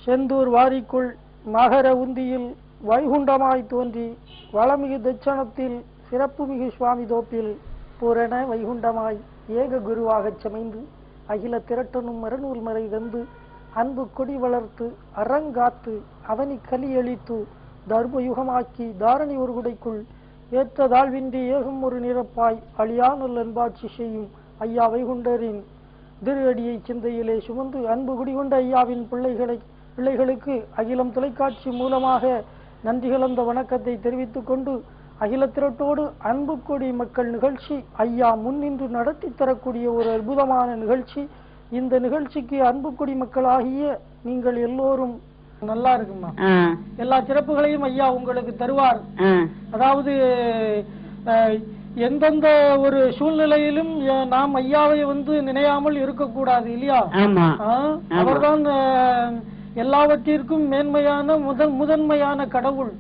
செந்தூர் வாரிக்குள் மகர உந்தியில் வைகுண்டமாய் தோன்றி வளமிகு தட்சணத்தில் சிறப்புமிகு சுவாமி தோப்பில் பூரண வைகுண்டமாய் ஏக குருவாகச் சமைந்து அகில திரட்டனும் மரநூல் மறை வந்து அன்பு கொடி வளர்த்து அறங்காத்து அவனி கலியளித்து தர்மயுகமாக்கி தாரணி ஒரு குடைக்குள் ஏற்ற தாழ்வின்றி ஏகும் ஒரு நிரப்பாய் அழியானல் அன்பாட்சி செய்யும் ஐயா வைகுண்டரின் திருஅடியை சிந்தையிலே சுமந்து அன்பு குடிகொண்ட ஐயாவின் பிள்ளைகளுக்கு அகிலம் தொலைக்காட்சி மூலமாக நன்றி கலந்த வணக்கத்தை தெரிவித்துக் கொண்டு அகில திரட்டோடு அன்பு கொடி மக்கள் நிகழ்ச்சி ஐயா முன்னின்று நடத்தி தரக்கூடிய ஒரு அற்புதமான நிகழ்ச்சி. இந்த நிகழ்ச்சிக்கு அன்பு கொடி மக்களாகிய நீங்கள் எல்லோரும் நல்லா இருக்குமா, எல்லா சிறப்புகளையும் ஐயா உங்களுக்கு தருவார். அதாவது எந்தெந்த ஒரு சூழ்நிலையிலும் நாம் ஐயாவை நினையாமல் இருக்கக்கூடாது இல்லையா? அவர்தான் எல்லாவற்றிற்கும் மேன்மையான முதன்மையான கடவுள்.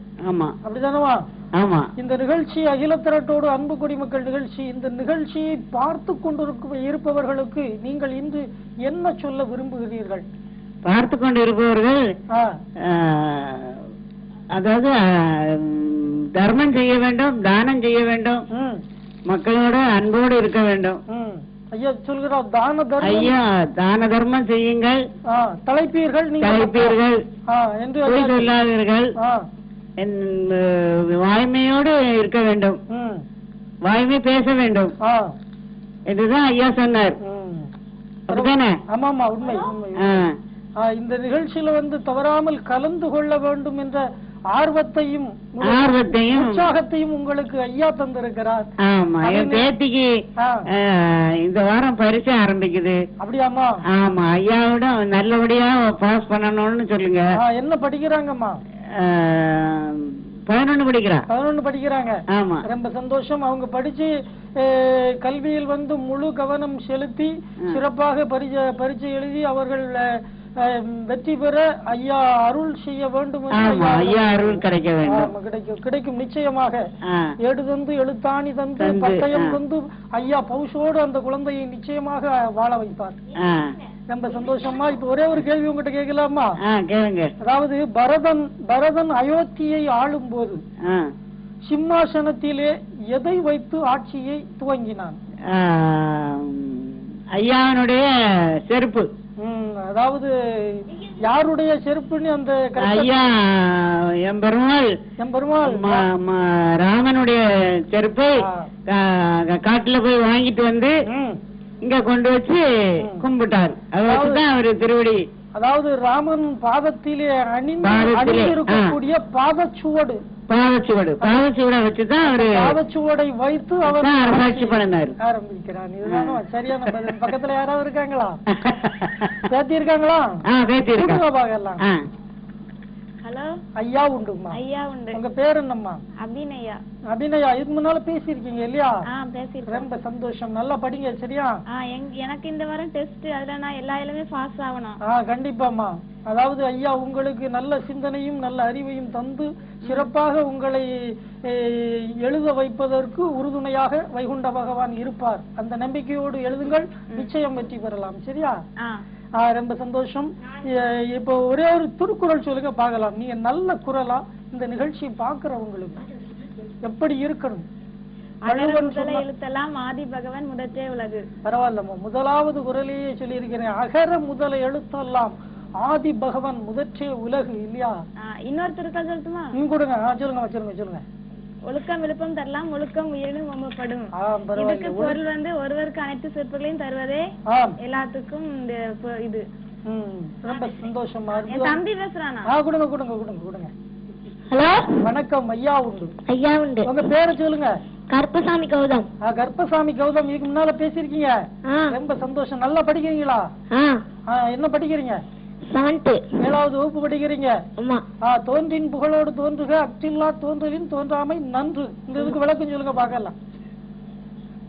அப்படிதானவா? இந்த நிகழ்ச்சி அகில திரட்டோடு அன்பு குடிமக்கள் நிகழ்ச்சி. இந்த நிகழ்ச்சியை பார்த்து கொண்டிருப்பவர்களுக்கு நீங்கள் இன்று என்ன சொல்ல விரும்புகிறீர்கள்? பார்த்து கொண்டு இருப்பவர்கள் அதாவது தர்மம் செய்ய வேண்டும், தானம் செய்ய வேண்டும், மக்களோட அன்போடு இருக்க வேண்டும். ஐயா சொல்கிறோம், தான தர்மம் செய்யுங்கள், தலைப்பீர்கள் என்று சொல்லாதீர்கள், வாய்மையோடு இருக்க வேண்டும், வாய்மை பேச வேண்டும் என்றுதான் ஐயா சொன்னார். ஆமாமா, உண்மை உண்மை. இந்த நிகழ்ச்சியில தவறாமல் கலந்து கொள்ள வேண்டும் என்ற ஆர்வத்தையும் உற்சாகத்தையும் உங்களுக்கு ஐயா தந்திருக்கிறார். ஆமா, என் பேத்திக்கு இந்த வாரம் பரிசு ஆரம்பிக்குது. அப்படியாமா? ஆமா, ஐயாவோட நல்லபடியா பாஸ் பண்ணணும்னு சொல்லுங்க. என்ன படிக்கிறாங்கம்மா? 11 படிக்கிறா. 11 படிக்கிறாங்க. ஆமா, ரொம்ப சந்தோஷம். அவங்க படிச்சு கல்வியில் முழு கவனம் செலுத்தி சிறப்பாக பரீட்சை எழுதி அவர்கள் வெற்றி பெற ஐயா அருள் செய்ய வேண்டும். ஐயா அருள் கிடைக்க வேண்டும். கிடைக்கும் நிச்சயமாக. ஏடு தந்து எழுத்தாணி தந்து பட்டயம் தந்து ஐயா பவுசோடு அந்த குழந்தையை நிச்சயமாக வாழ வைப்பார். ரொம்ப சந்தோஷமா. இப்ப ஒரே ஒரு கேள்வி உங்ககிட்ட கேட்கலாமா? அதாவது பரதன் அயோத்தியை ஆளும் போது சிம்மாசனத்திலே எதை வைத்து ஆட்சியை துவங்கினான்? ஐயானுடைய செருப்பு. அதாவது யாருடைய செருப்புன்னு அந்த ஐயா எம்பெருமாள் ராமனுடைய செருப்பை காட்டுல போய் வாங்கிட்டு வந்து இங்க கொண்டு வச்சு கும்பிட்டார். அதுதான் அவரு திருவடி. அதாவது ராமன் பாதத்திலே அணிந்திருக்கக்கூடிய பாதச்சுவடு வச்சுதான் அவரு பாதச்சுவடை வைத்து அவர் ஆராய்ச்சி பண்ணார் ஆரம்பிக்கிறார். இதுதான் சரியான பதில். பக்கத்துல யாராவது இருக்காங்களா? பேத்தி இருக்காங்களா? பாக்கலாம். ஹலோ ஐயா உண்டுமா? ஐயா உண்டு. உங்க பேர் என்னம்மா? அபிநயா. அபிநயா, இதுக்கு முன்னால பேசிருக்கீங்க இல்லையா? பேசிருக்கேன். ரொம்ப சந்தோஷம். நல்லா படிங்க சரியா? எனக்கு இந்த வாரம் டெஸ்ட், அதுல நான் எல்லா இலமே பாஸ் ஆகணும். கண்டிப்பாமா. அதாவது ஐயா உங்களுக்கு நல்ல சிந்தனையும் நல்ல அறிவையும் தந்து சிறப்பாக உங்களை எழுத வைப்பதற்கு உறுதுணையாக வைகுண்ட பகவான் இருப்பார். அந்த நம்பிக்கையோடு எழுதுங்கள், நிச்சயம் வெற்றி பெறலாம். சரியா? ரொம்ப சந்தோஷம். இப்போ ஒரே ஒரு திருக்குறள் சொல்லுங்க பார்க்கலாம். நீங்க நல்ல குரலா இந்த நிகழ்ச்சியை பாக்குறவங்களுக்கு எப்படி இருக்கணும்? எழுத்தெல்லாம் ஆதி பகவான் முதற்றே உலகு. பரவாயில்லம்மா, முதலாவது குரலையே சொல்லி இருக்கிறேன். அகர முதல எழுத்தெல்லாம் ஆதி பகவான் முதற்றே உலகு இல்லையா? இன்னொரு திருக்குறள் சொல்லட்டுமா? கொடுங்க. சொல்லுங்க. ஒழுக்கம் விழுப்பம் தரலாம், ஒழுக்கம் உயிரினும் ஒம்பப்படும். இதுக்கு பொருள் ஒருவருக்கு அனைத்து சிறப்புகளையும் தருவதே எல்லாத்துக்கும் இது. ரொம்ப சந்தோஷமா. தம்பி பேசுறானா? கொடுங்க. ஹலோ, வணக்கம். ஐயா உண்டு. ஐயா உண்டு. உங்க பேரை சொல்லுங்க. கற்பசாமி கௌதம். கற்பசாமி கௌதம், இதுக்கு முன்னால பேசிருக்கீங்க. ரொம்ப சந்தோஷம். நல்லா படிக்கிறீங்களா? என்ன படிக்கிறீங்க? 7th 7வது வகுப்பு படிக்கிறீங்க. தோன்றின் புகழோடு தோன்றுக, அற்றில்லா தோன்றலின் தோன்றாமை நன்று. இந்த இதுக்கு விளக்கம் சொல்லுங்க பார்க்கலாம்.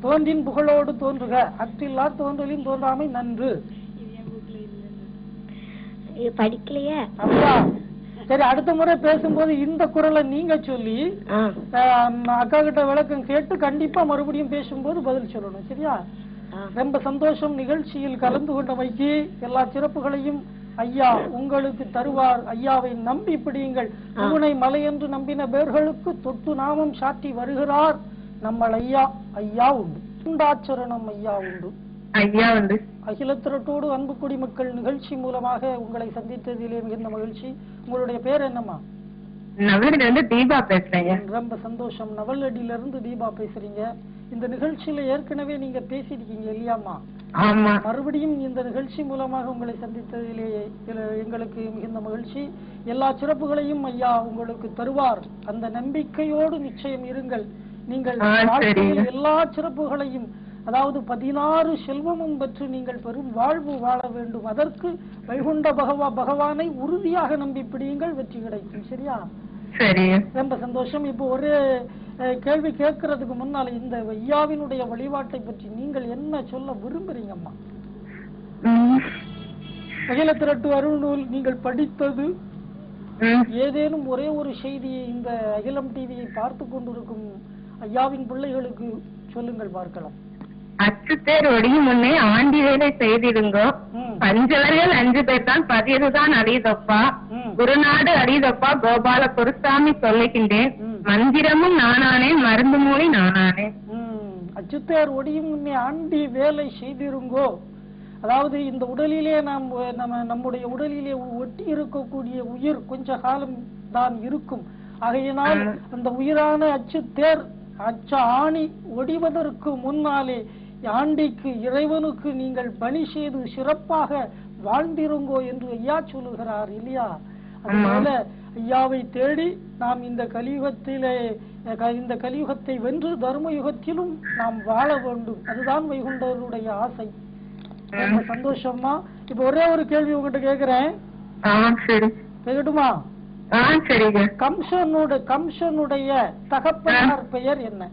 தோன்றின் புகழோடு தோன்றுக, அற்றில்லா தோன்றலின் தோன்றாமை நன்று. படிக்கலையே. அப்படியா? சரி, அடுத்த முறை பேசும்போது இந்த குரலை நீங்க சொல்லி அக்கா கிட்ட விளக்கம் கேட்டு கண்டிப்பா மறுபடியும் பேசும்போது பதில் சொல்லணும். சரியா? ரொம்ப சந்தோஷம். நிகழ்ச்சியில் கலந்து கொண்டமைக்கு எல்லா சிறப்புகளையும் ஐயா உங்களுக்கு தருவார். ஐயாவை நம்பி பிடியுங்கள். பூனை மலை என்று நம்பின பேர்களுக்கு தொட்டு நாமம் சாட்டி வருகிறார் நம்மள் ஐயா. ஐயா உண்டு, உண்டாச்சரணம் ஐயா உண்டு, ஐயா உண்டு. அகிலத்திரட்டோடு அன்பு குடிமக்கள் நிகழ்ச்சி மூலமாக உங்களை சந்தித்ததிலே மிகுந்த மகிழ்ச்சி. உங்களுடைய பேர் என்னம்மா? நவலடியிலிருந்து தீபா பேசுறேங்க. ரொம்ப சந்தோஷம். நவலடியிலிருந்து தீபா பேசுறீங்க. இந்த நிகழ்ச்சியில ஏற்கனவே நீங்க பேசிருக்கீங்க இல்லையாமா? ஆமா. மறுபடியும் இந்த நிகழ்ச்சி மூலமாக உங்களை சந்தித்ததிலே எங்களுக்கு மிகுந்த மகிழ்ச்சி. எல்லா சிறப்புகளையும் ஐயா உங்களுக்கு தருவார். அந்த நம்பிக்கையோடு நிச்சயம் இருங்கள். நீங்கள் எல்லா சிறப்புகளையும், அதாவது 16 செல்வமும் பெற்று நீங்கள் பெரும் வாழ்வு வாழ வேண்டும். அதற்கு வைகுண்ட பகவானை உறுதியாக நம்பி பிடியுங்கள், வெற்றி கிடைக்கும். சரியா? சரி. ரொம்ப சந்தோஷம். இப்போ ஒரு கேள்வி கேட்கறதுக்கு முன்னால இந்த ஐயாவினுடைய வழிபாட்டை பற்றி நீங்கள் என்ன சொல்ல விரும்புறீங்கம்மா? அகிலத்திரட்டு அருள்நூல் நீங்கள் படித்தது ஏதேனும் ஒரே ஒரு செய்தியை இந்த அகிலம் டிவியை பார்த்து கொண்டிருக்கும் ஐயாவின் பிள்ளைகளுக்கு சொல்லுங்கள், பார்க்கலாம். அச்சுத்தேர் ஒடியும் முன்னே ஆண்டி வேலை செய்திடுங்கோ. பஞ்சவர்கள் 5 பேர் தான் பதியதுதான் அடியதப்பா. குருநாடு அடியதப்பா கோபால குருசாமி சொல்லுகின்றேன். மந்திரமும் நானானே, மருந்து மூலி நானானே. அச்சுத்தேர் ஒடியும் முன்னே ஆண்டி வேலை செய்திருங்கோ. அதாவது இந்த உடலிலே நம்முடைய உடலிலே ஒட்டி இருக்கக்கூடிய உயிர் கொஞ்ச காலம் தான் இருக்கும். ஆகையினால் அந்த உயிரான அச்சுத்தேர் அச்ச ஆணி ஒடிவதற்கு முன்னாலே ஆண்டிக்கு இறைவனுக்கு நீங்கள் பணி செய்து சிறப்பாக வாழ்ந்திருங்கோ என்று ஐயா சொல்லுகிறார் இல்லையா? அதுபோல ஐயாவை தேடி நாம் இந்த கலியுகத்தை வென்று தர்ம யுகத்திலும் நாம் வாழ வேண்டும். அதுதான் வைகுண்டருடைய ஆசை. ரொம்ப சந்தோஷமா. இப்ப ஒரே ஒரு கேள்வி உங்ககிட்ட கேக்குறேன், கேட்கட்டுமா? கம்சனுடைய தகப்பனார் பெயர் என்ன?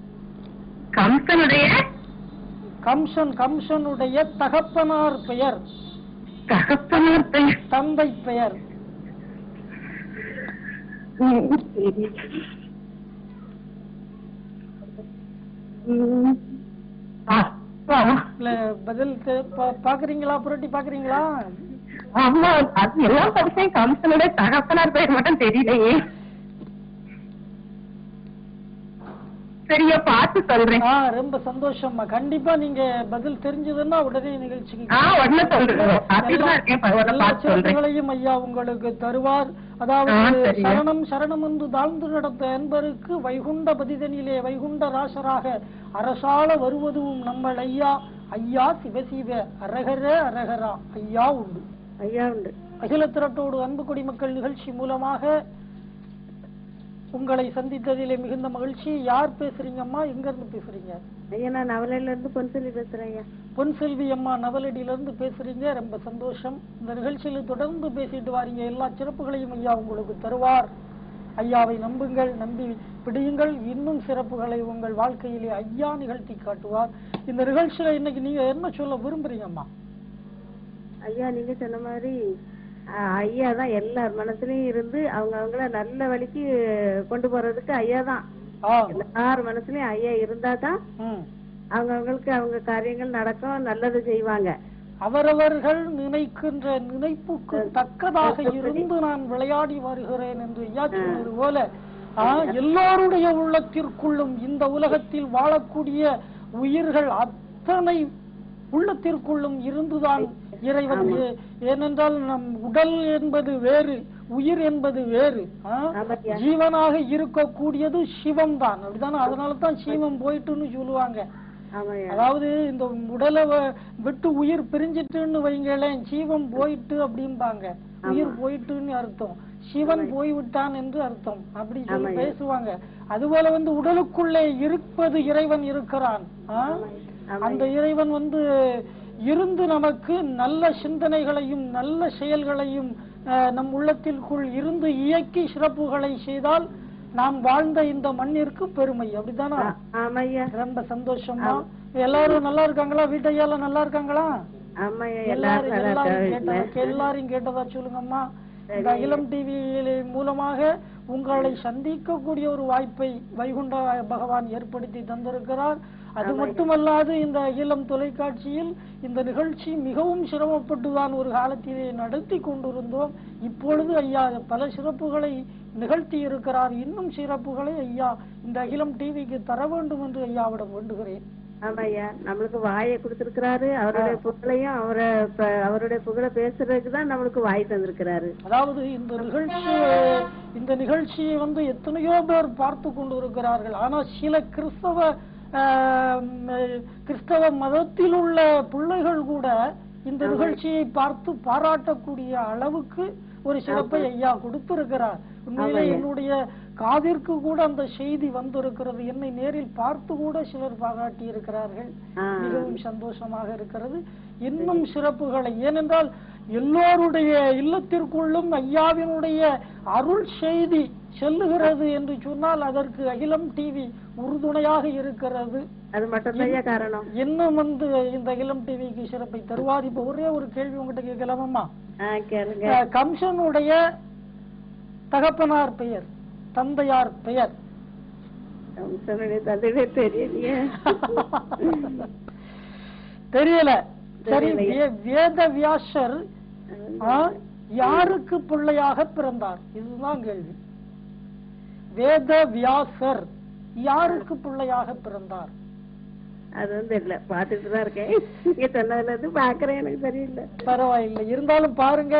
கம்சனுடைய தகப்பனார் பெயர், தந்தை பெயர். பதில் பாக்குறீங்களா? புரட்டி பாக்குறீங்களா? ஆமா, அது எல்லாம் படிச்சேன். கம்சனுடைய தகப்பனார் பெயர் மட்டும் தெரியலையே. சரியா பார்த்து சொல்றேன். ரொம்ப சந்தோஷமா. கண்டிப்பா நீங்க பதில் தெரிஞ்சதுன்னா உடனே நிகழ்ச்சிக்கு சிறப்புகளையும் ஐயா உங்களுக்கு தருவார். அதாவது சரணம் சரணம் என்று தாழ்ந்து நடந்த அன்பருக்கு வைகுண்ட பதிதனிலே வைகுண்ட ராசராக அரசால வருவதும் நம்ம ஐயா. ஐயா சிவசிவ அரகர அரகரா ஐயா உண்டு, ஐயா உண்டு. அகிலத்திரட்டோடு அன்பு குடிமக்கள் நிகழ்ச்சி மூலமாக உங்களை சந்தித்ததிலே மிகுந்த மகிழ்ச்சி. யார் பேசுறீங்கம்மா? எங்க இருந்து பேசுறீங்க? ஐயா நான் நவலடியில இருந்து பொன்செல்வி பேசுறேன். ஐயா பொன்செல்வி அம்மா நவலடியில இருந்து பேசுறீங்க. ரொம்ப சந்தோஷம். இந்த நிகழ்ச்சியில தொடர்ந்து பேசிட்டு வாரீங்க. எல்லா சிறப்புகளையும் ஐயா உங்களுக்கு தருவார். ஐயாவை நம்புங்கள், நம்பி பிடியுங்கள். இன்னும் சிறப்புகளை உங்கள் வாழ்க்கையிலே ஐயா நிகழ்த்தி காட்டுவார். இந்த நிகழ்ச்சியில இன்னைக்கு நீங்க என்ன சொல்ல விரும்புறீங்கம்மா? ஐயா நீங்க சொன்ன மாதிரி ஐயா தான் எல்லார் மனசுலயும் இருந்து அவங்கள நல்ல வழிக்கு கொண்டு போறதுக்கு ஐயா தான். எல்லார் மனசுலயும் ஐயா இருந்தாதான் அவங்களுக்கு அவங்க காரியங்கள் நடக்கும், நல்லது செய்வாங்க. அவரவர்கள் நினைக்கின்ற நினைப்புக்கு தக்கதாக இருந்து நான் விளையாடி வருகிறேன் என்று ஐயா சொன்னது போல எல்லோருடைய உள்ளத்திற்குள்ளும் இந்த உலகத்தில் வாழக்கூடிய உயிர்கள் அத்தனை உள்ளத்திற்குள்ளும் இருந்துதான் இறைவன். ஏனென்றால் நம் உடல் என்பது வேறு, உயிர் என்பது வேறு. ஜீவனாக இருக்கக்கூடியது சிவம் தான், அப்படித்தானே? அதனாலதான் சீவம் போயிட்டுன்னு சொல்லுவாங்க. அதாவது இந்த உடலை விட்டு உயிர் பிரிஞ்சிட்டுன்னு வைங்களேன், ஜீவம் போயிட்டு அப்படிம்பாங்க. உயிர் போயிட்டுன்னு அர்த்தம், சிவன் போய்விட்டான் என்று அர்த்தம். அப்படி சொல்லி பேசுவாங்க. அதுபோல உடலுக்குள்ளே இருப்பது இறைவன் இருக்கிறான். அந்த இறைவன் இருந்து நமக்கு நல்ல சிந்தனைகளையும் நல்ல செயல்களையும் நம் உள்ளத்திற்குள் இருந்து இயக்கி சிறப்புகளை செய்தால் நாம் வாழ்ந்த இந்த மண்ணிற்கு பெருமை. அப்படித்தானா? ரொம்ப சந்தோஷமா. எல்லாரும் நல்லா இருக்காங்களா? வீட்டையெல்லாம் நல்லா இருக்காங்களா? எல்லாரும் கேட்டதா சொல்லுங்கம்மா. இந்த அகிலம் டிவி மூலமாக உங்களை சந்திக்கக்கூடிய ஒரு வாய்ப்பை வைகுண்ட பகவான் ஏற்படுத்தி தந்திருக்கிறார். அது மட்டுமல்லாது இந்த அகிலம் தொலைக்காட்சியில் இந்த நிகழ்ச்சி மிகவும் சிரமப்பட்டுதான் ஒரு காலத்திலே நடத்தி கொண்டிருந்தோம். இப்பொழுது ஐயா பல சிறப்புகளை நிகழ்த்தி இருக்கிறார். இன்னும் சிறப்புகளை ஐயா இந்த அகிலம் டிவிக்கு தர வேண்டும் என்று ஐயாவிடம் வேண்டுகிறேன். ஆமா ஐயா, நம்மளுக்கு வாயை கொடுத்திருக்கிறாரு. அவருடைய புகழையும் அவருடைய புகழை பேசுறதுக்கு தான் நம்மளுக்கு வாய் தந்திருக்கிறாரு. அதாவது இந்த நிகழ்ச்சியை எத்தனையோ பேர் பார்த்து கொண்டு இருக்கிறார்கள். ஆனா சில கிறிஸ்தவ மதத்தில் உள்ள பிள்ளைகள் கூட இந்த நிகழ்ச்சியை பார்த்து பாராட்டக்கூடிய அளவுக்கு ஒரு சிறப்பை ஐயா கொடுத்திருக்கிறார். உண்மையிலே என்னுடைய காதிற்கு கூட அந்த செய்தி வந்திருக்கிறது. என்னை நேரில் பார்த்து கூட சிலர் பாராட்டி இருக்கிறார்கள். மிகவும் சந்தோஷமாக இருக்கிறது. இன்னும் சிறப்புகளை, ஏனென்றால் எல்லோருடைய இல்லத்திற்குள்ளும் ஐயாவினுடைய அருள் செய்தி செல்லுகிறது என்று சொன்னால் அதற்கு அகிலம் டிவி உறுதுணையாக இருக்கிறது. அது மட்டும்தான் காரணம். இன்னும் இந்த அகிலம் டிவிக்கு சிறப்பை தருவார். இப்ப ஒரே ஒரு கேள்வி உங்ககிட்ட கேட்கலாமா? கம்சனுடைய தகப்பனார் பெயர், தந்தையார் பெயர் தெரியல. சரி, வேதவியாசர் யாருக்கு பிள்ளையாக பிறந்தார்? இதுதான் கேள்வி. வேதவியாசர் யாருக்கு பிள்ளையாக பிறந்தார்? அது தெரியல, பாத்துட்டுதான் இருக்கேன். நீங்க சொன்னதுல இருந்து பாக்குறேன், எனக்கு தெரியல. பரவாயில்லை, இருந்தாலும் பாருங்க.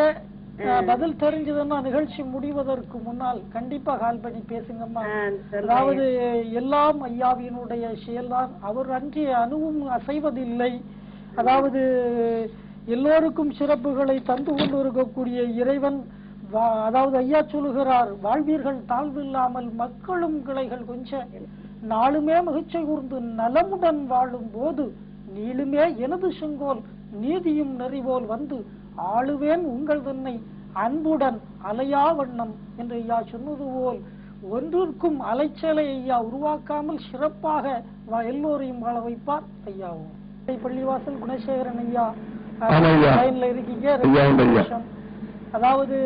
பதில் தெரிஞ்சதுன்னா நிகழ்ச்சி முடிவதற்கு முன்னால் கண்டிப்பா கால் பண்ணி பேசுங்கம்மா. அதாவது எல்லாம் ஐயாவினுடைய செயல்தான். அவர் அன்றி அணுவும் அசைவதில்லை. அதாவது எல்லோருக்கும் சிறப்புகளை தந்து கொண்டு இருக்கக்கூடிய இறைவன். அதாவது ஐயா சொல்லுகிறார், வாழ்வீர்கள் தாழ்வில்லாமல் மக்களும் கிளைகள் கொஞ்சம் நாளுமே மகிழ்ச்சி கூர்ந்து நலமுடன் வாழும் போது நீளுமே எனது செங்கோல் நீதியும் நெறிவோல் வந்து ஆளுவேன் உங்கள் தன்னை அன்புடன் அலையா வண்ணம் என்று ஐயா சொன்னது போல் ஒன்றிற்கும் அலைச்சலை ஐயா உருவாக்காமல் சிறப்பாக எல்லோரையும் வாழ வைப்பார் ஐயாவும். பள்ளிவாசல் குணசேகரன் ஐயா லைன்ல இருக்கீங்க. அதாவது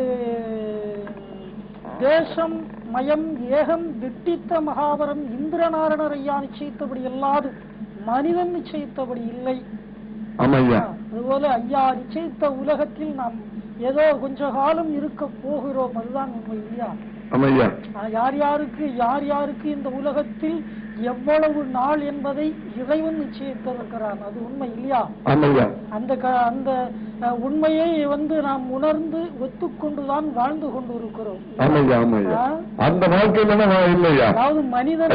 தேசம் மயம் ஏகம் திட்டித்த மகாவரம் இந்திரநாரணர் ஐயா நிச்சயித்தபடி எல்லாது மனிதன் நிச்சயித்தபடி இல்லை. அதுபோல ஐயா நிச்சயித்த உலகத்தில் நாம் ஏதோ கொஞ்ச காலம் இருக்க போகிறோம். அதுதான் உண்மை இல்லையா? யார் யாருக்கு இந்த உலகத்தில் எவ்வளவு நாள் என்பதை இறைவன் நிச்சயித்திருக்கிறான். அது உண்மை இல்லையா? அந்த உண்மையை நாம் உணர்ந்து ஒத்துக்கொண்டுதான் வாழ்ந்து கொண்டு இருக்கிறோம். அந்த வாழ்க்கையில அதாவது மனிதன்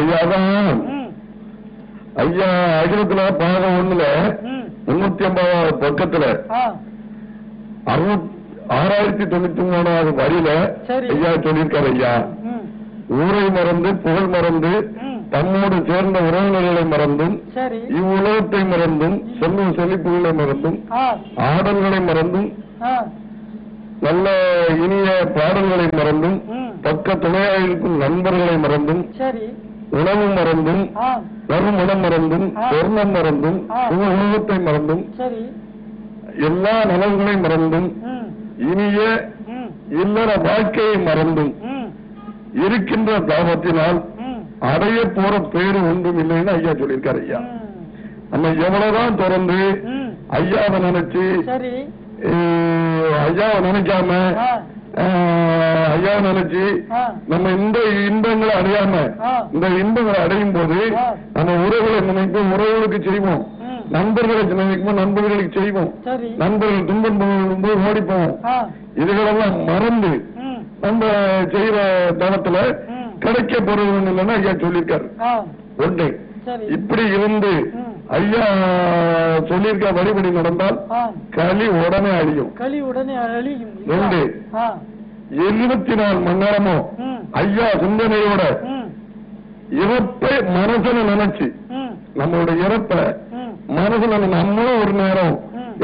ஐயா அகிலத்துல பாகம் 1ல 350 பக்கத்துல 6093வது வரியில ஐயா சொல்லியிருக்காரு. ஐயா ஊரை மறந்து புகழ் மறந்து தம்மோடு சேர்ந்த உறவினர்களை மறந்தும் இவ்வுலகத்தை மறந்தும் செல்லும் செழிப்புகளை மறந்தும் ஆடல்களை மறந்தும் நல்ல இனிய பாடல்களை மறந்தும் பக்க துணையாக இருக்கும் நண்பர்களை மறந்தும் உணவு மறந்தும் நறுமணம் மறந்தும் சொர்ணம் மறந்தும் உலகத்தை மறந்தும் எல்லா நலன்களையும் மறந்தும் இனிய இல்லற வாழ்க்கையை மறந்தும் இருக்கின்ற தாபத்தினால் அடைய போற பேரு ஒன்றும் இல்லைன்னு ஐயா சொல்லியிருக்காரு. ஐயா நம்ம எவ்வளவுதான் தொடர்ந்து ஐயாவை நினைச்சு ஐயாவை நினைக்காம ஐயாவை நினைச்சு நம்ம இந்த இன்பங்களை அடையாம இந்த இன்பங்களை அடையும் போது நம்ம உறவுகளை நினைப்போம், உறவுகளுக்கு செய்வோம். நண்பர்களை நினைக்கும் நண்பர்களுக்கு செய்வோம். நண்பர்கள் துன்பம் போது ஓடிப்போம். இதுகளெல்லாம் மறந்து நம்ம செய்யற தளத்துல கிடைக்க போறது இல்லைன்னா ஐயா சொல்லியிருக்காரு. ஒன்று இப்படி இருந்து ஐயா சொல்லியிருக்க வழிபடி நடந்தால் களி உடனே அழியும். 2 24 மணி நேரமும் ஐயா சிந்தனையோட இறப்பை மனசுல நினைச்சு நம்மளோட இறப்ப மனசுல நம்மளும் ஒரு நேரம்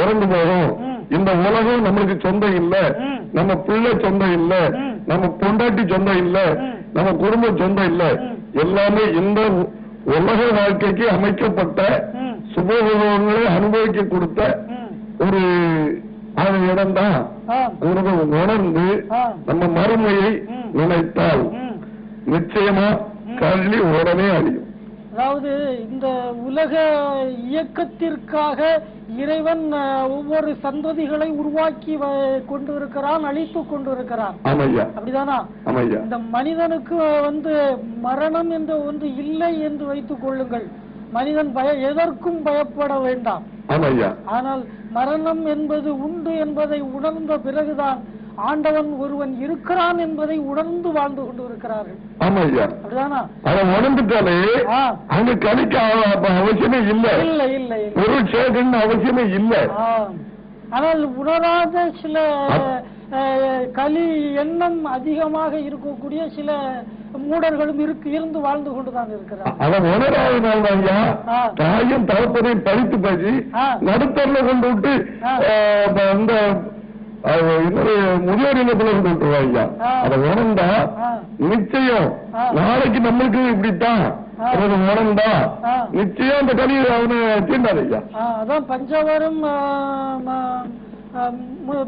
இறந்து போகும். இந்த உலகம் நம்மளுக்கு சொந்தம் இல்ல, நம்ம பிள்ளை சொந்தம் இல்ல, நம்ம பொண்டாட்டி சொந்தம் இல்ல, நம்ம குடும்பம் சொந்தம் இல்ல. எல்லாமே இந்த உலக வாழ்க்கைக்கு அமைக்கப்பட்ட சுபோகங்களை அனுபவிக்க கொடுத்த ஒரு இடம் தான். உணர்ந்து நம்ம மறுமையை நினைத்தால் நிச்சயமா கல்வி உடனே அழியும். அதாவது இந்த உலக இயக்கத்திற்காக இறைவன் ஒவ்வொரு சந்ததிகளை உருவாக்கி கொண்டு இருக்கிறான், அழித்து கொண்டு இருக்கிறான். அப்படிதானா? இந்த மனிதனுக்கு மரணம் என்ற ஒன்று இல்லை என்று வைத்துக் கொள்ளுங்கள். மனிதன் எதற்கும் பயப்பட வேண்டாம். ஆனால் மரணம் என்பது உண்டு என்பதை உணர்ந்த பிறகுதான் ஆண்டவன் ஒருவன் இருக்கிறான் என்பதை உணர்ந்து வாழ்ந்து கொண்டு இருக்கிறார்கள். அப்படிதானா? அதை உணர்ந்துட்டாலே அங்க கலிக்க அவசியமே இல்லை, இல்லை இல்லை பொருள் சேர்க்கணும் அவசியமே இல்லை. ஆனால் உணராத சில கலி எண்ணம் அதிகமாக இருக்கக்கூடிய சில மூடர்களும் இருந்து வாழ்ந்து கொண்டுதான் இருக்கிறார். அவன் உணராதனால்தான் தாயும் தகப்பதையும் பழித்து பேசி நடுத்தரில் கொண்டு விட்டு இந்த முதியோர் இல்லத்துல கொண்டு விட்டுருவாங்க. அதை உணர்ந்தா நிச்சயம் நாளைக்கு நம்மளுக்கு இப்படித்தான் உணர்ந்தா நிச்சயம் அந்த கலியை அவனு தீண்டாது ஐயா. அதான்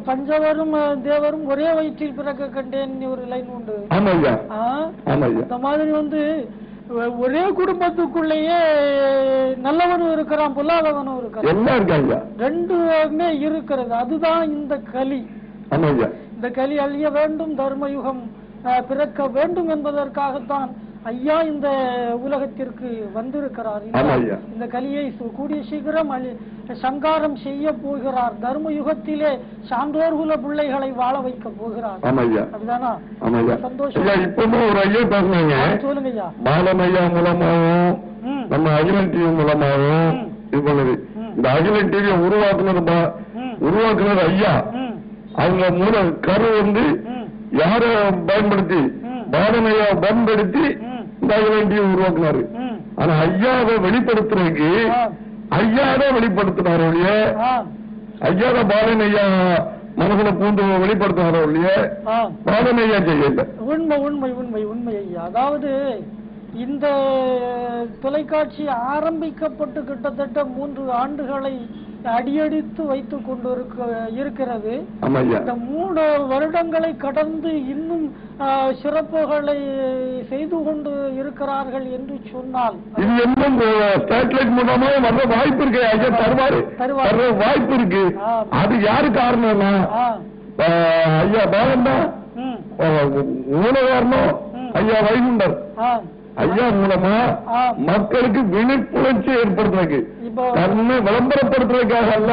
பஞ்சவரும் தேவரும் ஒரே வயிற்றில் பிறக்க கண்டேன் ஒரு லைன் உண்டு. இந்த மாதிரி ஒரே குடும்பத்துக்குள்ளேயே நல்லவனும் இருக்கிறான், பொல்லாதவனும் இருக்கிறான், ரெண்டுமே இருக்கிறது. அதுதான் இந்த கலி. இந்த கலி அழிய வேண்டும், தர்மயுகம் பிறக்க வேண்டும் என்பதற்காகத்தான் ஐயா இந்த உலகத்திற்கு வந்திருக்கிறார். இந்த கலியை கூடிய சீக்கிரம் சங்காரம் செய்ய போகிறார். தர்ம யுகத்திலே சான்றோர்குல பிள்ளைகளை வாழ வைக்க போகிறார். அப்படிதானா? சந்தோஷம். இப்பவும் ஒரு ஐயா பேசுனாங்க. சொல்லுங்க ஐயா. பாலமையா மூலமாகவும் நம்ம அகிலன் டிவி மூலமாகவும் இது பண்ணுது. இந்த அகிலன் டிவியை உருவாக்குனது ஐயா. அவங்க மூலம் கரு யார பயன்படுத்தி பாலமையா பயன்படுத்தி இந்த அகிலன் டிவி உருவாக்குனாரு. ஆனா ஐயாவை வெளிப்படுத்துறதுக்கு ஐயாதான் வெளிப்படுத்தினாரோ இல்லையே, ஐயாத பாலன் ஐயா மனசுல பூந்து வெளிப்படுத்தினாரோ இல்லையே, பாலன் ஐயா செய்யல. உண்மை உண்மை உண்மை உண்மை ஐயா. அதாவது இந்த தொலைக்காட்சி ஆரம்பிக்கப்பட்டு கிட்டத்தட்ட 3 ஆண்டுகளை அடியடித்து வைத்துக் கொண்டு இருக்கிறது. இந்த 3 வருடங்களை கடந்து இன்னும் சிறப்புகளை செய்து கொண்டு இருக்கிறார்கள் என்று சொன்னால் இது இன்னும் சேட்டலைட் மூலமா வர வாய்ப்பு இருக்கு. ஐயா தருவாரு வாய்ப்பு இருக்கு. அது யாரு காரணம்னா ஐயா பாலன் தான் மூல காரணம். ஐயா வைகுண்டர் ஐயா மூலமா மக்களுக்கு விழிப்புணர்ச்சி ஏற்படுத்துறதுக்கு, தன்னை விளம்பரப்படுத்துறதுக்காக அல்ல,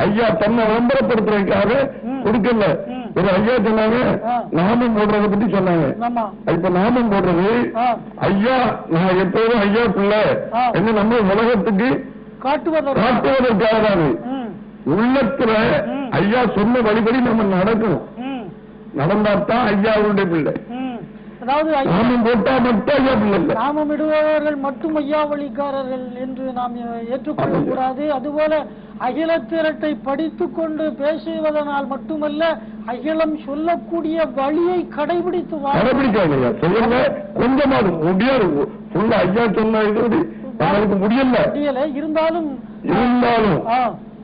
ஐயா தன்னை விளம்பரப்படுத்துறதுக்காக கொடுக்கல. ஒரு ஐயா சொன்னாங்க நாமம் போடுறத பத்தி சொன்னாங்க. இப்ப நாமம் போடுறது ஐயா நான் எப்போதும் ஐயா பிள்ளை என்ன நம்ம உலகத்துக்கு காட்டுவதற்காக தான். உள்ளத்துல ஐயா சொன்ன வழிபடி நம்ம நடக்கணும். நடந்தாத்தான் ஐயாவுடைய பிள்ளை. அதாவது நாமம் இடுபவர்கள் மட்டும் ஐயா வழிகாரர்கள் என்று நாம் ஏற்றுக்கொள்ளக்கூடாது. அதுபோல அகில திரட்டை படித்துக் கொண்டு பேசுவதனால் மட்டுமல்ல, அகிலம் சொல்லக்கூடிய வழியை கடைபிடித்து கொஞ்சமாவது முடியாது. ஐயா சொன்ன முடியல. இருந்தாலும்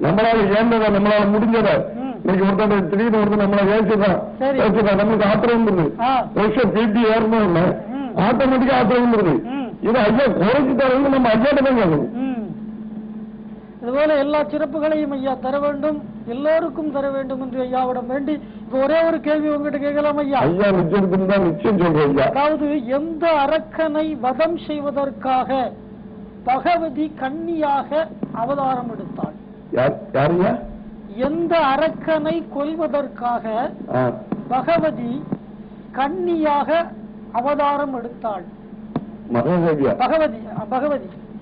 நம்மளால ஏந்ததா, நம்மளால முடிஞ்சதா. இன்னைக்கு ஒருத்தர் திடீர்னு ஒருத்தர் நம்மள ஏற்றுதான் நம்மளுக்கு ஆத்திரம் வருஷம் பேட்டி ஏறணும் ஆட்டோமேட்டிக்கா ஆத்திரம் வருது. இது ஐயா குறைச்சு தரணும், நம்ம ஐயாட்ட தான் கேட்கணும். இதுபோல எல்லா சிறப்புகளையும் ஐயா தர வேண்டும், எல்லோருக்கும் தர வேண்டும் என்று ஐயாவிடம் வேண்டி ஒரே ஒரு கேள்வி உங்ககிட்ட கேட்கலாம் ஐயா. ஐயா நிச்சயம் தான் நிச்சயம் சொல்றேன் ஐயா. அதாவது எந்த அரக்கனை வதம் செய்வதற்காக பகவதி கன்னியாக அவதாரம் எடுத்தாள்? யாருங்க? எந்த அரக்கனை கொல்வதற்காக பகவதி கன்னியாக அவதாரம் எடுத்தாள்?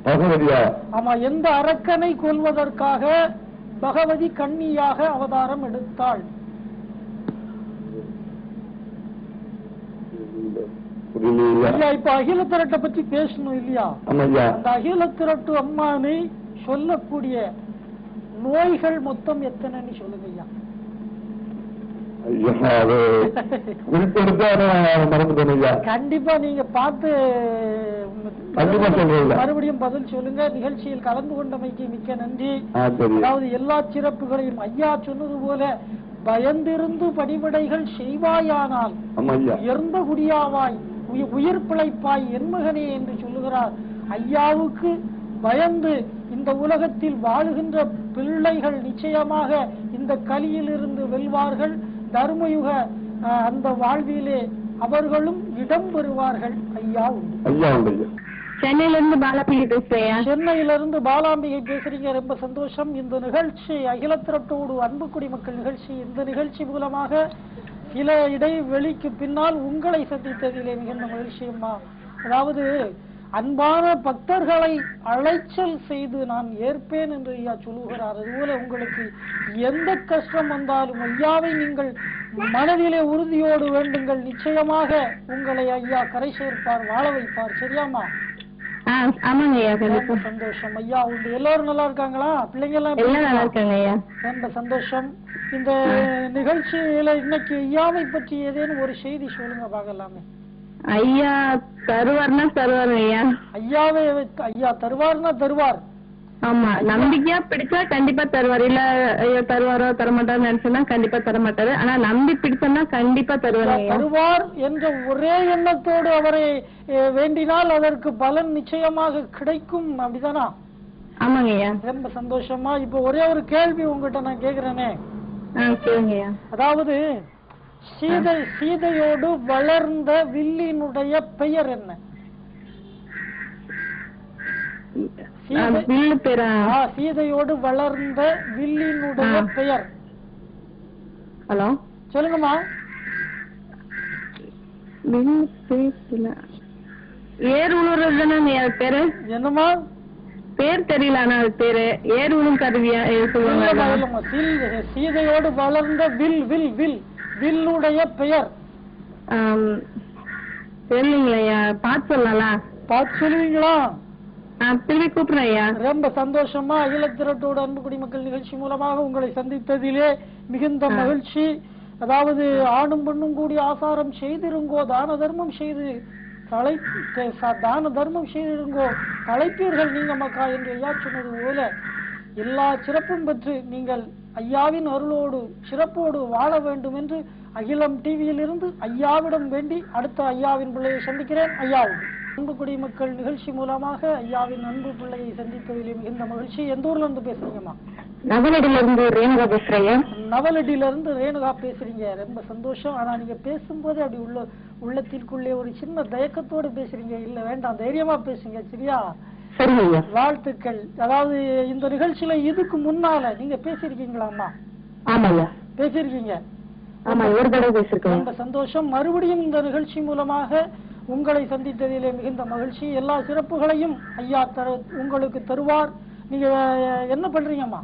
பகவதியா? ஆமா. எந்த அரக்கனை கொல்வதற்காக பகவதி கன்னியாக அவதாரம் எடுத்தாள்? ஐயா இப்ப அகில திரட்டை பற்றி பேசணும் இல்லையா? அந்த அகில திரட்டு அம்மானை சொல்லக்கூடிய நோய்கள் மொத்தம் எத்தனைன்னு சொல்லுங்க ஐயா. கண்டிப்பா நீங்க பார்த்து மறுபடியும் பதில் சொல்லுங்க. நிகழ்ச்சியில் கலந்து கொண்டமைக்கு மிக்க நன்றி. அதாவது எல்லா சிறப்புகளையும் ஐயா சொன்னது போல பயந்திருந்து பணிவிடைகள் செய்வாயானால் உயர்ந்த குடியாவாய் உயிர் பிழைப்பாய் என் மகனே என்று சொல்லுகிறார். ஐயாவுக்கு பயந்து இந்த உலகத்தில் வாழுகின்ற பிள்ளைகள் நிச்சயமாக இந்த கலியிலிருந்து வெல்வார்கள். தர்மயுக அந்த வாழ்விலே அவர்களும் இடம் பெறுவார்கள். ஐயா உண்டு. சென்னையிலிருந்து பாலாம்பிகை பேசுறேன். சென்னையிலிருந்து பாலாம்பிகை பேசுறீங்க. ரொம்ப சந்தோஷம். இந்த நிகழ்ச்சி அகிலத்திரட்டோடு அன்பு குடிமக்கள் நிகழ்ச்சி. இந்த நிகழ்ச்சி மூலமாக சில இடைவெளிக்கு பின்னால் உங்களை சந்தித்ததிலே மிகுந்த மகிழ்ச்சியம்மா. அதாவது அன்பான பக்தர்களை அழைச்சல் செய்து நான் ஏற்பேன் என்று ஐயா சொல்லுகிறார். அதுபோல உங்களுக்கு எந்த கஷ்டம் வந்தாலும் ஐயாவை நீங்கள் மனதிலே உறுதியோடு வேண்டுங்கள். நிச்சயமாக உங்களை ஐயா கரை சேர்ப்பார், வாழ வைப்பார். சரியாமா? ஆமாங்க ஐயா. சந்தோஷம். ஐயா உண்டு. எல்லாரும் நல்லா இருக்காங்களா? பிள்ளைங்க எல்லாம் நல்லா இருக்காங்க ஐயா. ரொம்ப சந்தோஷம். இந்த நிகழ்ச்சியில இன்னைக்கு ஐயாவை பற்றி ஏதேனும் ஒரு செய்தி சொல்லுங்க பார்க்கலாமே. ஐயா தருவார்னா தருவார் ஐயா. ஐயாவே ஐயா தருவார்னா தருவார். ஆமா, நம்பிக்கையா பிடிச்சா கண்டிப்பா தருவார். இல்ல ஐயா தருவாரோ தரமாட்டாரு நினைச்சா கண்டிப்பா தரமாட்டாரு. ஆனா நம்பி பிடிச்சோம்னா கண்டிப்பா தருவார். தருவார் என்ற ஒரே எண்ணத்தோடு அவரை வேண்டினால் அதற்கு பலன் நிச்சயமாக கிடைக்கும். அப்படிதானா? ஆமாங்க ஐயா. ரொம்ப சந்தோஷமா. இப்ப ஒரே ஒரு கேள்வி உங்ககிட்ட நான் கேக்குறேனே. அதாவது சீதையோடு வளர்ந்த வில்லினுடைய பெயர் என்ன? சீதையோடு வளர்ந்த வில்லினுடைய பெயர். ஹலோ சொல்லுங்கம்மா. ஏர் உழுறது பேரு என்னமா பேர் தெரியல. ஆனா அது பேரு ஏர் உழும் கருவியா சொல்லுவாங்க. சீதையோடு வளர்ந்த வில் வில் வில் வில்லுடைய பெயர் தெரியலீங்களா? பார்த்து சொல்லலாம். பார்த்து சொல்லுவீங்களா? திரும்பி கூப்பிடுறேன் ஐயா. ரொம்ப சந்தோஷமா. அகிலத்திரட்டோடு அன்பு குடிமக்கள் நிகழ்ச்சி மூலமாக உங்களை சந்தித்ததிலே மிகுந்த மகிழ்ச்சி. அதாவது ஆணும் பெண்ணும் கூடி ஆசாரம் செய்திருங்கோ, தான தர்மம் செய்து தான தர்மம் செய்திருங்கோ தலைப்பீர்கள் நீங்க மக்கா என்று ஐயா சொன்னது போல எல்லா சிறப்பும் பெற்று நீங்கள் ஐயாவின் அருளோடு சிறப்போடு வாழ வேண்டும் என்று அகிலம் டிவியில் இருந்து ஐயாவிடம் வேண்டி அடுத்த ஐயாவின் பிள்ளையை சந்திக்கிறேன். ஐயாவும் அன்பு குடிமக்கள் நிகழ்ச்சி மூலமாக ஐயாவின் அன்பு பிள்ளையை சந்தித்ததிலே மிகுந்த மகிழ்ச்சி. எந்த ஊர்ல இருந்து பேசுறீங்கம்மா? நவலடியில இருந்து ரேணுகா பேசுறேன். நவலடியில இருந்து ரேணுகா பேசுறீங்க. ரொம்ப சந்தோஷம். ஆனா நீங்க பேசும்போது அப்படி உள்ளத்திற்குள்ளே ஒரு சின்ன தயக்கத்தோடு பேசுறீங்க. இல்ல வேண்டாம், தைரியமா பேசுங்க. சரியா? வாழ்த்துக்கள். அதாவது இந்த நிகழ்ச்சியில இதுக்கு முன்னால நீங்க பேசிருக்கீங்களாம்மா? ஆமாய்யா, பேசிருக்கீங்க. ரொம்ப சந்தோஷம். மறுபடியும் இந்த நிகழ்ச்சி மூலமாக உங்களை சந்தித்ததிலே மிகுந்த மகிழ்ச்சி. எல்லா சிறப்புகளையும் ஐயா உங்களுக்கு தருவார். நீங்க என்ன பண்றீங்கம்மா?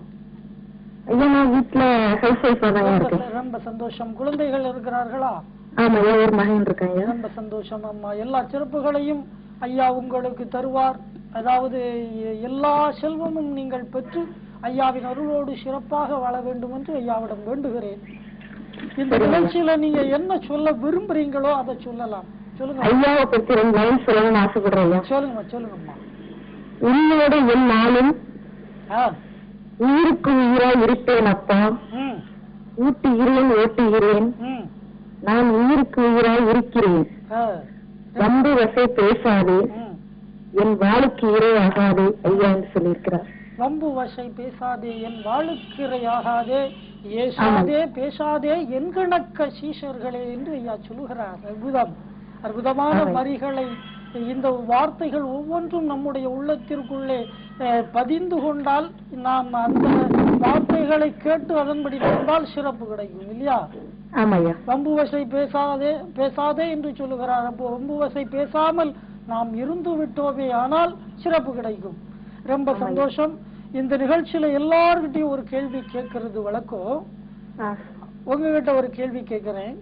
ரொம்ப சந்தோஷம். குழந்தைகள் இருக்கிறார்களா? ஒரு மகன் இருக்காங்க. ரொம்ப சந்தோஷம் அம்மா. எல்லா சிறப்புகளையும் ஐயா உங்களுக்கு தருவார். அதாவது எல்லா செல்வமும் நீங்கள் பெற்று ஐயாவின் அருளோடு சிறப்பாக வாழ வேண்டும் என்று ஐயாவிடம் வேண்டுகிறேன். இந்த நிகழ்ச்சியில நீங்க என்ன சொல்ல விரும்புறீங்களோ அதை சொல்லலாம். சொல்லுங்க. ஐயாவை பற்றி 2 லைன் சொல்லணும்னு ஆசைப்படுறேன். சொல்லுங்கம்மா. உன்னோட என் நாளும் உயிருக்கு உயிராய் இருப்பேன் அப்பா. ஊட்டுகிறேன் ஓட்டுகிறேன், நான் உயிருக்கு உயிராய் இருக்கிறேன். வம்பு வசை பேசாதே, என் வாளுக்கு இரையாகாதே ஐயா என்று சொல்லியிருக்கிறார். வம்பு வசை பேசாதே, என் வாளுக்கு இரையாகாதே, ஏசாதே பேசாதே என்கணக்க சீஷர்களே என்று ஐயா சொல்லுகிறார். அற்புதமான வரிகளை, இந்த வார்த்தைகள் ஒவ்வொன்றும் நம்முடைய உள்ளத்திற்குள்ளே பதிந்து கொண்டால், நாம் அந்த வார்த்தைகளை கேட்டு அதன்படி கொண்டால் சிறப்பு கிடைக்கும் இல்லையா? வம்பு வசை பேசாதே என்று சொல்லுகிறார். அப்போ வம்பு வசை பேசாமல் நாம் இருந்து விட்டோமே ஆனால் சிறப்பு கிடைக்கும். ரொம்ப சந்தோஷம். இந்த நிகழ்ச்சியில எல்லார்கிட்டையும் ஒரு கேள்வி கேட்கறது வழக்கம். உங்ககிட்ட ஒரு கேள்வி கேட்கிறேன்.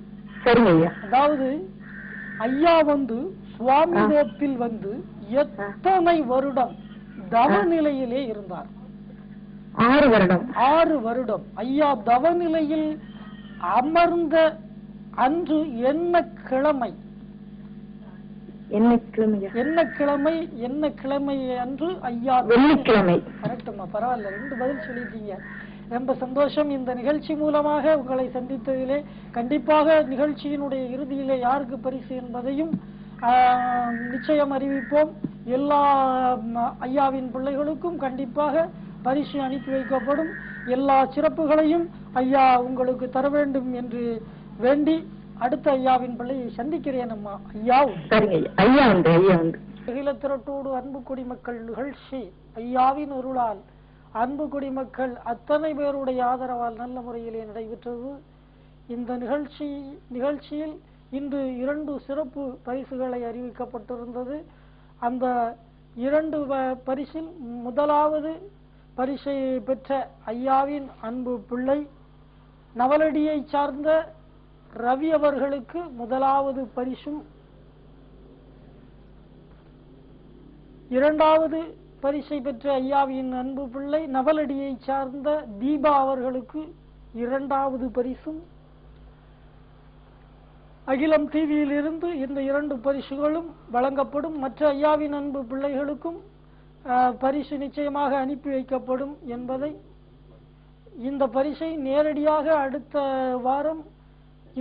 அதாவது ஐயா சுவாமி தோப்பில் எத்தனை வருடம் தவநிலையிலே இருந்தார்? 6 வருடம். 6 வருடம். ஐயா தவநிலையில் அமர்ந்த அன்று என்ன கிழமை? என்ன கிழமை அன்று ஐயா? வெள்ளிக்கிழமை. கரெக்டுமா, பரவாயில்ல, 2 பதில் சொல்லிட்டீங்க. ரொம்ப சந்தோஷம். இந்த நிகழ்ச்சி மூலமாக உங்களை சந்தித்ததிலே கண்டிப்பாக நிகழ்ச்சியினுடைய இறுதியிலே யாருக்கு பரிசு என்பதையும் நிச்சயம் அறிவிப்போம். எல்லா ஐயாவின் பிள்ளைகளுக்கும் கண்டிப்பாக பரிசு அனுப்பி வைக்கப்படும். எல்லா சிறப்புகளையும் ஐயா உங்களுக்கு தர வேண்டும் என்று வேண்டி அடுத்த ஐயாவின் பிள்ளையை சந்திக்கிறேன். அம்மா ஐயா ஐயா உண்டு. அகிலத்திரட்டோடு அன்பு குடிமக்கள் நிகழ்ச்சி ஐயாவின் அருளால் அன்பு குடிமக்கள் அத்தனை பேருடைய ஆதரவால் நல்ல முறையிலே நடைபெற்றது. இந்த நிகழ்ச்சியில் இன்று 2 சிறப்பு பரிசுகளை அறிவிக்கப்பட்டிருந்தது. அந்த 2 பரிசில் முதலாவது பரிசை பெற்ற ஐயாவின் அன்பு பிள்ளை நவலடியை சார்ந்த ரவி அவர்களுக்கு முதலாவது பரிசும், 2வது பரிசை பெற்ற ஐயாவின் அன்பு பிள்ளை நவலடியை சார்ந்த தீபா அவர்களுக்கு 2வது பரிசும், அகிலம் டிவியில் இருந்து இந்த 2 பரிசுகளும் வழங்கப்படும். மற்ற ஐயாவின் அன்பு பிள்ளைகளுக்கும் பரிசு நிச்சயமாக அனுப்பி வைக்கப்படும் என்பதை, இந்த பரிசை நேரடியாக அடுத்த வாரம்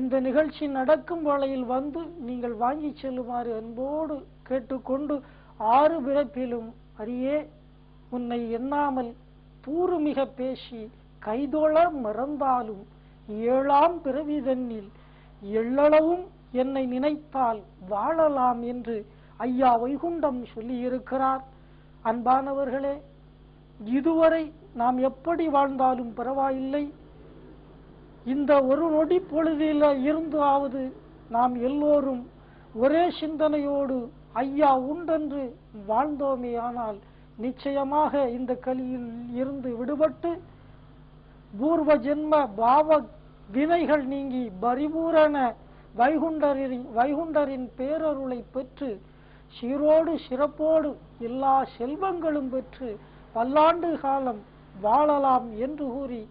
இந்த நிகழ்ச்சி நடக்கும் வேளையில் வந்து நீங்கள் வாங்கி செல்லுமாறு அன்போடு கேட்டுக்கொண்டு, 6 பிறப்பிலும் அரியே உன்னை எண்ணாமல் தூறுமிக பேசி கைதோள மறந்தாலும் 7ஆம் பிறவி தன்னில் எள்ளளவும் என்னை நினைத்தால் வாழலாம் என்று ஐயா வைகுண்டம் சொல்லியிருக்கிறார். அன்பானவர்களே, இதுவரை நாம் எப்படி வாழ்ந்தாலும் பரவாயில்லை, இந்த ஒரு நொடி பொழுதில் இருந்தாவது நாம் எல்லோரும் ஒரே சிந்தனையோடு ஐயா உண்டென்று வாழ்ந்தோமே ஆனால் நிச்சயமாக இந்த கலியில் இருந்து விடுபட்டு பூர்வ ஜென்ம பாவ வினைகள் நீங்கி பரிபூரண வைகுண்டரின் பேரருளை பெற்று சீரோடு சிறப்போடு எல்லா செல்வங்களும் பெற்று பல்லாண்டு காலம் வாழலாம் என்று கூறி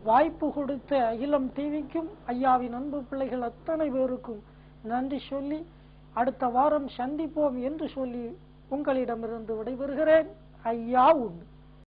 வாய்ப்பு கொடுத்த அகிலம் டிவிக்கும் ஐயாவின் அன்பு பிள்ளைகள் அத்தனை பேருக்கும் நன்றி சொல்லி அடுத்த வாரம் சந்திப்போம் என்று சொல்லி உங்களிடமிருந்து விடைபெறுகிறேன். ஐயா உண்டு.